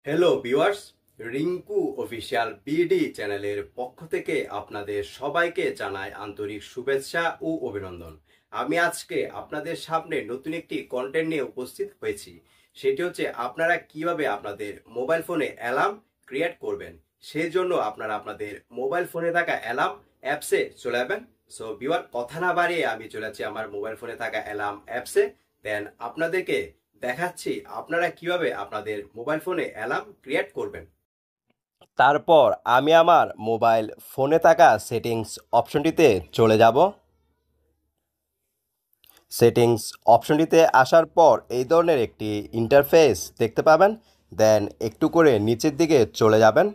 Hello viewers, Rinku official BD চ্যানেলের পক্ষ থেকে আপনাদের সবাইকে জানাই আন্তরিক শুভেচ্ছা ও অভিনন্দন। আমি আজকে আপনাদের সামনে নতুন একটি কন্টেন্ট নিয়ে উপস্থিত হয়েছি। সেটি হচ্ছে আপনারা কিভাবে আপনাদের মোবাইল ফোনে অ্যালার্ম ক্রিয়েট করবেন। সেই জন্য আপনারা আপনাদের মোবাইল ফোনে থাকা অ্যালার্ম অ্যাপসে চলে যাবেন। সো ভিউয়ার, কথা না বাড়িয়ে আমি চলে যাচ্ছি আমার মোবাইল ফোনে থাকা অ্যালার্ম অ্যাপসে। দেন আপনাদেরকে দেখাচ্ছি আপনারা কিভাবে আপনাদের মোবাইল ফোনে অ্যালার্ম ক্রিয়েট করবেন। তারপর আমি আমার মোবাইল ফোনে থাকা সেটিংস অপশনটিতে চলে যাব। সেটিংস অপশনটিতে আসার পর এই ধরনের একটি ইন্টারফেস দেখতে পাবেন। দেন একটু করে নিচের দিকে চলে যাবেন।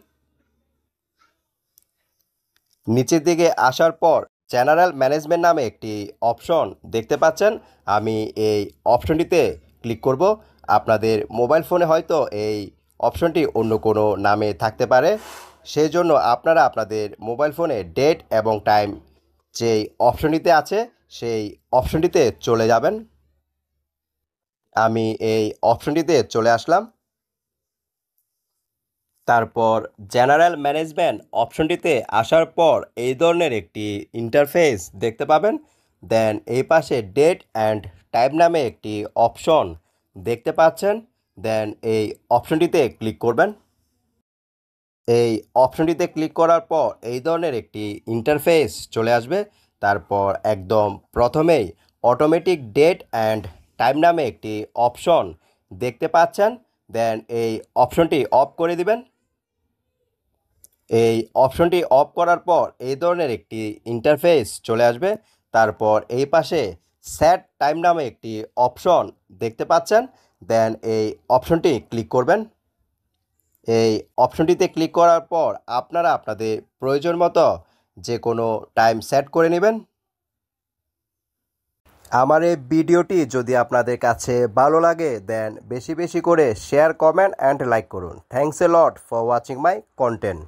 নিচের দিকে আসার পর জেনারেল ম্যানেজমেন্ট নামে একটি অপশন দেখতে পাচ্ছেন। আমি এই অপশনটিতে ক্লিক করব। আপনাদের মোবাইল ফোনে হয়তো এই অপশনটি অন্য কোনো নামে থাকতে পারে, সেই জন্য আপনারা আপনাদের মোবাইল ফোনে ডেট এবং টাইম যেই অপশনটিতে আছে সেই অপশনটিতে চলে যাবেন। আমি এই অপশনটিতে চলে আসলাম। তারপর জেনারেল ম্যানেজমেন্ট অপশনটিতে আসার পর এই ধরনের একটি ইন্টারফেস দেখতে পাবেন। দেন এই পাশে ডেট অ্যান্ড টাইম নামে একটি অপশন দেখতে পাচ্ছেন। দেন এই অপশনটিতে ক্লিক করবেন। এই অপশনটিতে ক্লিক করার পর এই ধরনের একটি ইন্টারফেস চলে আসবে। তারপর একদম প্রথমেই অটোমেটিক ডেট অ্যান্ড টাইম নামে একটি অপশন দেখতে পাচ্ছেন। দেন এই অপশনটি অফ করে দিবেন। এই অপশনটি অফ করার পর এই ধরনের একটি ইন্টারফেস চলে আসবে। তারপর এই পাশে সেট টাইম নামে একটি অপশন দেখতে পাচ্ছেন। দেন এই অপশনটি ক্লিক করবেন। এই অপশনটিতে ক্লিক করার পর আপনারা আপনাদের প্রয়োজন মতো যে কোনো টাইম সেট করে নেবেন। আমার এই ভিডিওটি যদি আপনাদের কাছে ভালো লাগে দেন বেশি বেশি করে শেয়ার, কমেন্ট অ্যান্ড লাইক করুন। Thanks a lot for watching my content.